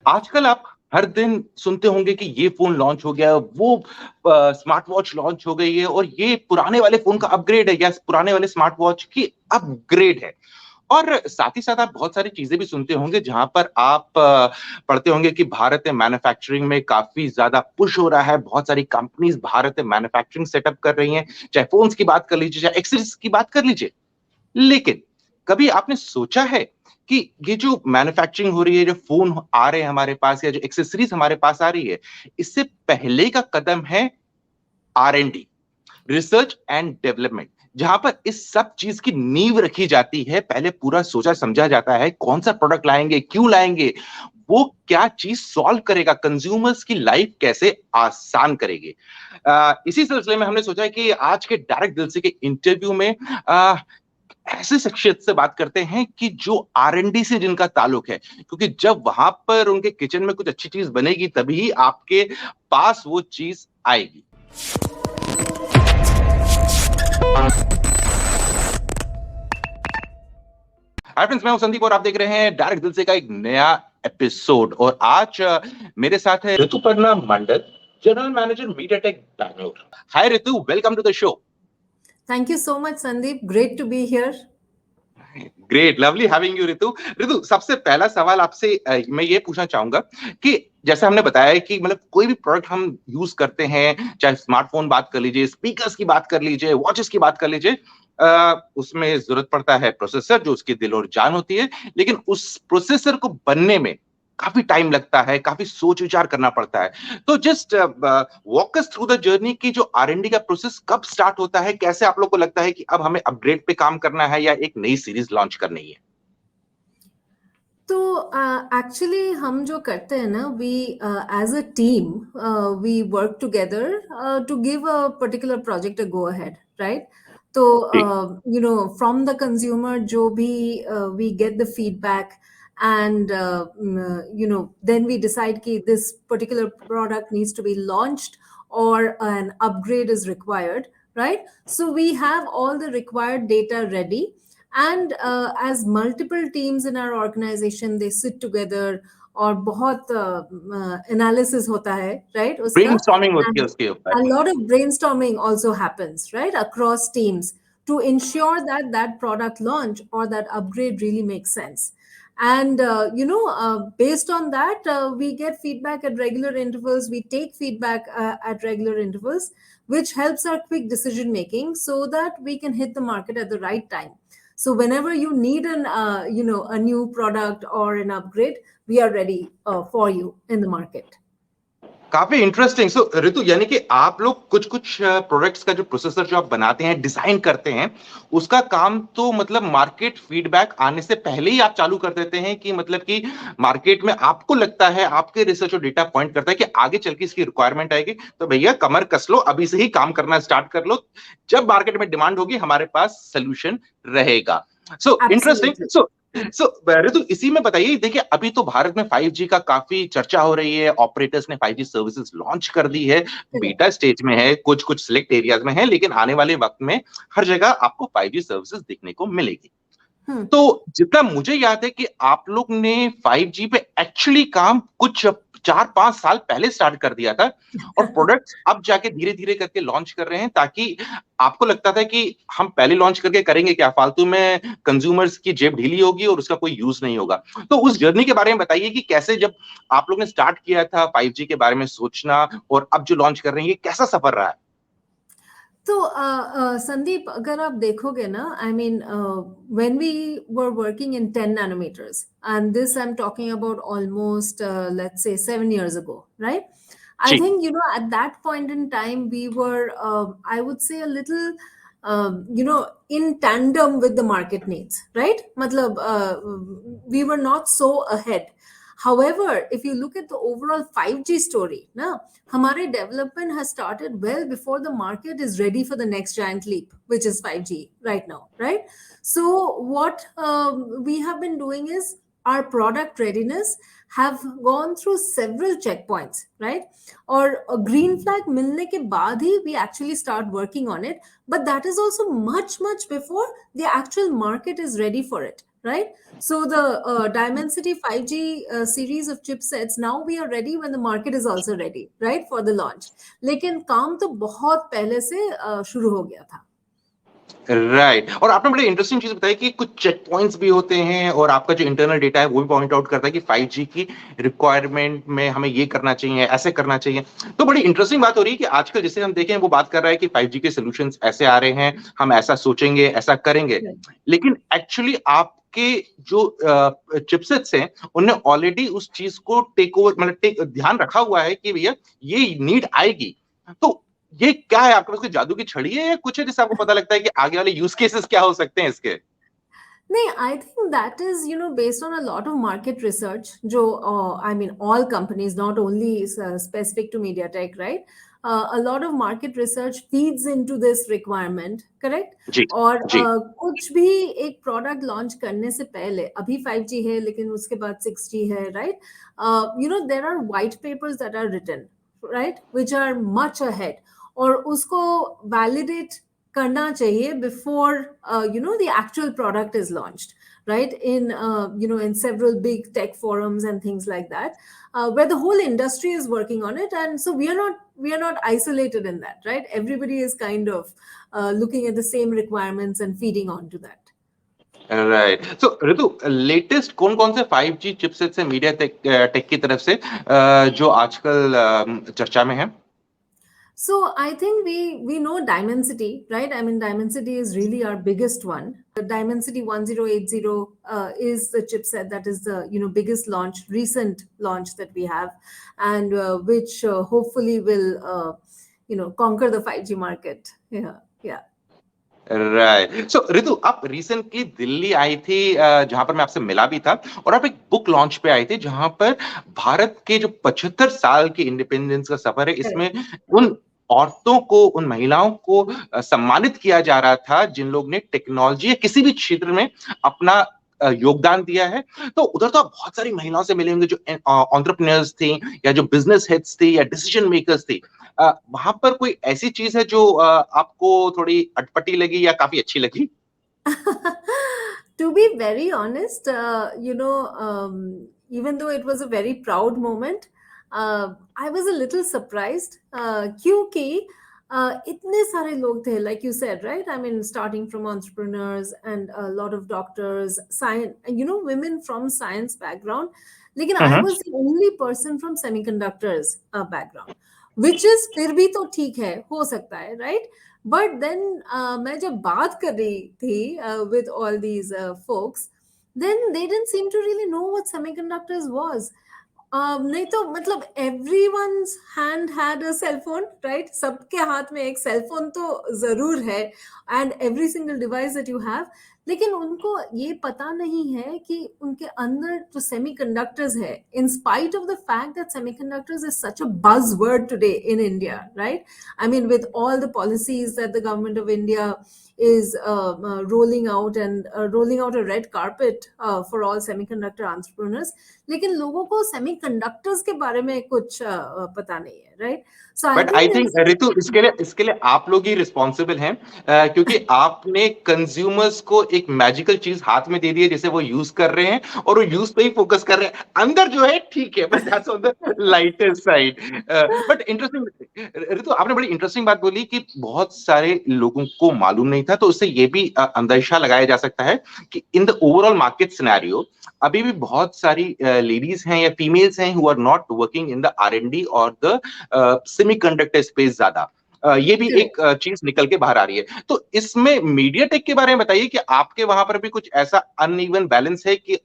आजकल आप हर दिन सुनते होंगे कि ये फ़ोन लॉन्च हो गया, वो स्मार्ट वॉच लॉन्च हो गई है और ये पुराने वाले फ़ोन का अपग्रेड है या पुराने वाले स्मार्ट वॉच की अपग्रेड है। और साथ ही साथ आप बहुत सारी चीज़ें भी सुनते होंगे जहाँ पर आप पढ़ते होंगे कि भारत में मैन्युफैक्चरिंग में काफ़ी ज़्यादा पुश हो रहा है, बहुत सारी कंपनीज़ भारत में मैन्युफैक्चरिंग सेटअप कर रही हैं, चाहे फ़ोन्स की बात कर लीजिए, चाहे एक्सेसरीज़ की बात कर लीजिए। लेकिन कभी आपने सोचा है कि ये जो मैन्युफैक्चरिंग हो रही है, जो फ़ोन आ रहे हैं हमारे पास या जो एक्सेसरीज़ हमारे पास आ रही है, इससे पहले का कदम है R&D, रिसर्च एंड डेवलपमेंट, जहां पर इस सब चीज की नींव रखी जाती है। पहले पूरा सोचा समझा जाता है कौन सा प्रोडक्ट लाएंगे, क्यों लाएंगे, वो क्या चीज सॉल्व करेगा, कंज्यूमर्स की लाइफ कैसे आसान करेगी। इसी सिलसिले में हमने सोचा है कि आज के डायरेक्ट दिल से के इंटरव्यू में ऐसे शख्सियत से बात करते हैं कि जो R&D से जिनका ताल्लुक है, क्योंकि जब वहां पर उनके किचन में कुछ अच्छी चीज बनेगी तभी आपके पास वो चीज आएगी। हाय फ्रेंड्स, मैं हूं संदीप और आप देख रहे हैं डायरेक्ट दिल से का एक नया एपिसोड। और आज मेरे साथ है Rituparna Mandal, general manager MediaTek Bangalore. Hi Ritu, welcome to the show. Thank you so much, Sandeep. Great to be here. Great, lovely having you Ritu. Ritu, सबसे पहला सवाल आपसे मैं ये पूछना चाहूंगा कि जैसे हमने बताया कि मतलब कोई भी प्रोडक्ट हम यूज करते हैं, चाहे स्मार्टफोन बात कर लीजिए, स्पीकर्स की बात कर लीजिए, वॉचेस की बात कर लीजिए, उसमें जरूरत पड़ता है प्रोसेसर जो उसकी दिल और जान होती है। लेकिन उस प्रोसेसर को बनने में काफी टाइम लगता है, काफी सोच विचार करना पड़ता है। तो just walk us through the journey की जो R&D का प्रोसेस कब स्टार्ट होता है, कैसे आप लोग को लगता है कि अब हमें अपग्रेड पे काम करना है या एक नई सीरीज लॉन्च करनी है? तो एक्चुअली हम जो करते हैं ना, we as a team we work together to give a particular project a go ahead, right? तो फ्रॉम द कंज्यूमर जो भी we get the feedback and then we decide कि this particular product needs to be launched or an upgrade is required, right? So we have all the required data ready. And as multiple teams in our organization, they sit together और बहुत analysis होता है, right? उसका brainstorming होती है उसके ऊपर। a lot of brainstorming also happens, right, across teams to ensure that that product launch or that upgrade really makes sense. And based on that, we get feedback at regular intervals. We take feedback at regular intervals, which helps our quick decision making so that we can hit the market at the right time. So whenever you need a new product or an upgrade, we are ready for you in the market. काफी interesting. सो ऋतु, यानी कि आप लोग कुछ कुछ products का जो processor जो आप बनाते हैं, डिजाइन करते हैं, उसका काम तो मतलब मार्केट फीडबैक आने से पहले ही आप चालू कर देते हैं कि मतलब कि मार्केट में आपको लगता है, आपके रिसर्च और डेटा पॉइंट करता है कि आगे चल के इसकी रिक्वायरमेंट आएगी, तो भैया कमर कस लो, अभी से ही काम करना स्टार्ट कर लो। जब मार्केट में डिमांड होगी हमारे पास सोल्यूशन रहेगा। So interesting. Absolutely. सो ऋतु, इसी में बताइए, देखिए अभी तो भारत में 5G का काफी चर्चा हो रही है, ऑपरेटर्स ने 5G सर्विसेज लॉन्च कर दी है, बीटा स्टेज में है, कुछ कुछ सिलेक्ट एरियाज में है, लेकिन आने वाले वक्त में हर जगह आपको 5G सर्विसेज देखने को मिलेगी। तो जितना मुझे याद है कि आप लोग ने 5G पे एक्चुअली काम कुछ 4-5 साल पहले स्टार्ट कर दिया था और प्रोडक्ट्स अब जाके धीरे धीरे करके लॉन्च कर रहे हैं, ताकि आपको लगता था कि हम पहले लॉन्च करके करेंगे क्या, फालतू में कंज्यूमर्स की जेब ढीली होगी और उसका कोई यूज नहीं होगा। तो उस जर्नी के बारे में बताइए कि कैसे जब आप लोग ने स्टार्ट किया था 5G के बारे में सोचना और अब जो लॉन्च कर रहे हैं, ये कैसा सफर रहा है? तो संदीप, अगर आप देखोगे ना, I mean when we were working in 10 nanometers, and this I'm talking about almost let's say 7 years ago, right? I जी। think at that point in time we were I would say a little in tandem with the market needs, right? Matlab, we were not so ahead. However, if you look at the overall 5G story, now, Hamare development has started well before the market is ready for the next giant leap, which is 5G right now, right? So what we have been doing is our product readiness have gone through several checkpoints, right? Or a green flag milne ke baad hi we actually start working on it, but that is also much before the actual market is ready for it, right? So the Dimensity 5G series of chipsets, now we are ready when the market is also ready, right, for the launch. लेकिन काम तो बहुत पहले से शुरू हो गया था. राइट और आपने बड़े इंटरेस्टिंग चीज बताई कि कुछ चेक पॉइंट्स भी होते हैं और आपका जो इंटरनल डेटा है वो भी पॉइंट आउट करता है कि 5G की रिक्वायरमेंट में हमें ये करना चाहिए ऐसे करना चाहिए तो बड़ी इंटरेस्टिंग बात हो रही है कि आजकल जिसे हम देखें वो बात कर रहा है कि 5G के सॉल्यूशंस ऐसे आ रहे हैं हम ऐसा सोचेंगे ऐसा करेंगे Right. लेकिन एक्चुअली आपके जो चिपसेट्स हैं उनने ऑलरेडी उस चीज को टेक ओवर मतलब ध्यान रखा हुआ है कि भैया ये नीड आएगी तो ये क्या है आपके पास कोई जादू की छड़ी है या कुछ है जिससे आपको पता लगता है कि आगे वाले यूज केसेस क्या हो सकते हैं इसके नहीं, I think that is, based on a lot of market research, जो, I mean, all companies, not only specific to MediaTek, right? A lot of market research feeds into this requirement, correct? जी और जी कुछ भी एक product launch करने से पहले, अभी 5G है लेकिन उसके बाद 6G है, right? There are white papers that are written, right, which are much ahead, और उसको validate करना चाहिए before the actual product is launched, right, in several big tech forums and things like that, where the whole industry is working on it, and so we are not isolated in that, right? Everybody is kind of looking at the same requirements and feeding on to that. Right so Ritu latest कौन कौन से 5G chipsets है media take की तरफ से जो आजकल चर्चा में है So I think we know Dimensity, right? I mean, Dimensity is really our biggest one. The Dimensity 1080 is the chipset that is the biggest recent launch that we have, and which hopefully will conquer the 5G market. Yeah. Right so Ritu आप recently Delhi आई थी जहां पर मैं आपसे मिला भी था और आप एक बुक लॉन्च पे आए थे जहां पर भारत के जो 75 साल के इंडिपेंडेंस का सफर है इसमें उन औरतों को उन महिलाओं को सम्मानित किया जा रहा था जिन लोग ने टेक्नोलॉजी या किसी भी क्षेत्र में अपना योगदान दिया है तो उधर तो आप बहुत सारी महिलाओं से मिले होंगे जो एंटरप्रेन्योर्स थी या जो बिजनेस हेड्स थी या डिसीजन मेकर्स थी वहां पर कोई ऐसी चीज है जो आपको थोड़ी अटपटी लगी या काफी अच्छी लगी To be very honest, even though it was a very proud moment, I was a little surprised, क्योंकि इतने सारे लोग थे, like you said, right? I mean, starting from entrepreneurs and a lot of doctors, science, women from science background. लेकिन I was the only person from semiconductors background, which is फिर भी तो ठीक है, हो सकता है, right? But then मैं जब बात कर रही थी with all these folks, then they didn't seem to really know what semiconductors was. नहीं तो मतलब everyone's hand had a cell phone, right? सबके हाथ में एक cell phone तो जरूर है, and every single device that you have. लेकिन उनको ये पता नहीं है कि उनके अंदर जो semiconductors है, in spite of the fact that semiconductors is such a buzzword today in India, right? I mean, with all the policies that the government of India is rolling out and rolling out a red carpet for all semiconductor entrepreneurs, लेकिन लोगों को semiconductors के बारे में कुछ पता नहीं है, right? So but I think Ritu इसके लिए आप लोग ही रिस्पॉन्सिबल हैं क्योंकि आपने कंज्यूमर्स को एक मैजिकल चीज हाथ में दे दी है जिसे वो यूज कर रहे हैं और वो यूज पे ही फोकस कर रहे हैं अंदर जो है ठीक है but that's on the lighter side but interesting Ritu आपने बड़ी इंटरेस्टिंग बात बोली कि बहुत सारे लोगों को मालूम नहीं था तो उससे ये भी अंदेशा लगाया जा सकता है कि in the overall market scenario अभी भी बहुत सारी लेडीज हैं या फीमेल्स हैं who are not working in the R&D और द सेमीकंडक्टर स्पेस ज्यादा ये भी एक चीज निकल के बाहर आ रही है तो इसमें मीडियाटेक के बारे में बताइए कि आपके वहां पर भी कुछ ऐसा अनइवन बैलेंस है कि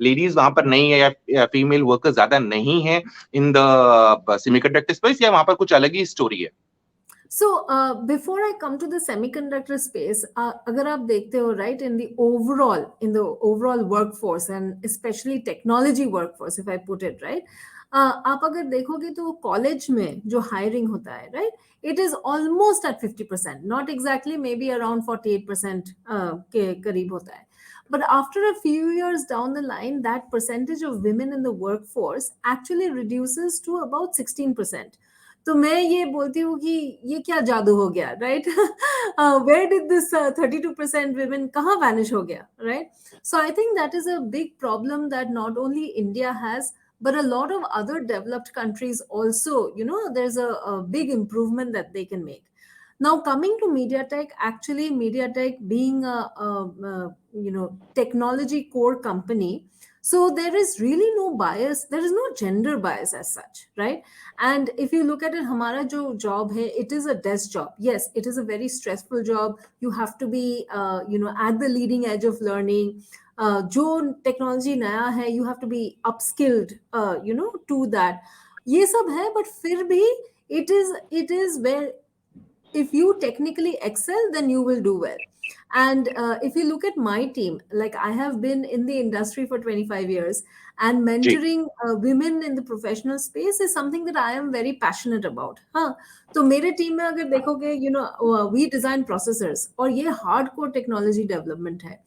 लेडीज वहां पर नहीं है या फीमेल वर्कर्स ज्यादा नहीं है इन द सेमीकंडक्टर स्पेस या वहां पर कुछ अलग ही स्टोरी है So before I come to the semiconductor space, अगर आप देखते हो, right, in the overall workforce and especially technology workforce, if I put it right, आप अगर देखोगे तो कॉलेज में जो हायरिंग होता है, right, it is almost at 50%, not exactly, maybe around 48% के करीब होता है. But after a few years down the line, that percentage of women in the workforce actually reduces to about 16%. तो मैं ये बोलती हूँ कि ये क्या जादू हो गया, right? Where did this 32% women कहाँ वैनिश हो गया, right? So I think that is a big problem that not only India has, but a lot of other developed countries also, there's a big improvement that they can make. Now, coming to MediaTek, actually, MediaTek being a technology core company, so there is really no bias. There is no gender bias as such, right? And if you look at it, हमारा जो job है, it is a desk job. Yes, it is a very stressful job. You have to be, at the leading edge of learning. जो technology नया है, you have to be upskilled, to that. ये सब है, but फिर भी it is where if you technically excel, then you will do well. And if you look at my team, like I have been in the industry for 25 years, and ji mentoring women in the professional space is something that I am very passionate about. हाँ, तो मेरे team में अगर देखोगे, we design processors, और ये hardcore technology development है.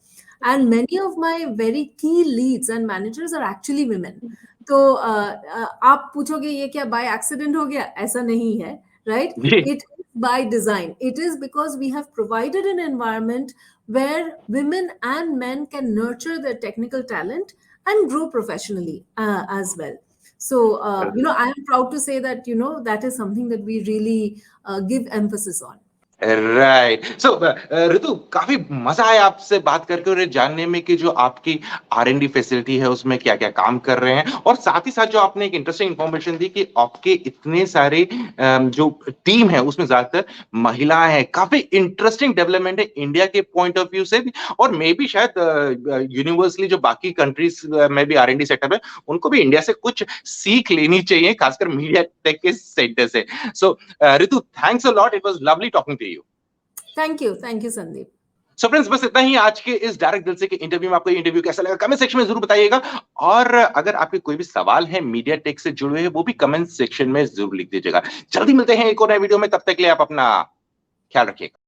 And many of my very key leads and managers are actually women. तो आप पूछोगे ये क्या by accident हो गया? ऐसा नहीं है, right? जी It is by design. It is because we have provided an environment where women and men can nurture their technical talent and grow professionally as well. So, I am proud to say that, that is something that we really give emphasis on. Right so Ritu काफी मजा आया आपसे बात करके और ये जानने में कि जो आपकी R&D फैसिलिटी है उसमें क्या क्या काम कर रहे हैं और साथ ही साथ जो आपने एक इंटरेस्टिंग इंफॉर्मेशन दी कि आपके इतने सारे जो टीम है उसमें ज्यादातर महिलाएं हैं काफी इंटरेस्टिंग डेवलपमेंट है इंडिया के पॉइंट ऑफ व्यू से भी और मे भी शायद यूनिवर्सली जो बाकी कंट्रीज में भी R&D सेक्टर में उनको भी इंडिया से कुछ सीख लेनी चाहिए खासकर मीडिया टेक के सेक्टर से सो Ritu, thanks a lot. It was lovely talking to you. Thank you, Sandeep. So friends बस इतना ही आज के इस डायरेक्ट दिल से के इंटरव्यू में आपको ये इंटरव्यू कैसा लगा कमेंट सेक्शन में जरूर बताइएगा और अगर आपके कोई भी सवाल है मीडिया टेक से जुड़े हुए वो भी कमेंट सेक्शन में जरूर लिख दीजिएगा जल्दी मिलते हैं एक और नए वीडियो में तब तक के लिए आप अपना ख्याल रखिएगा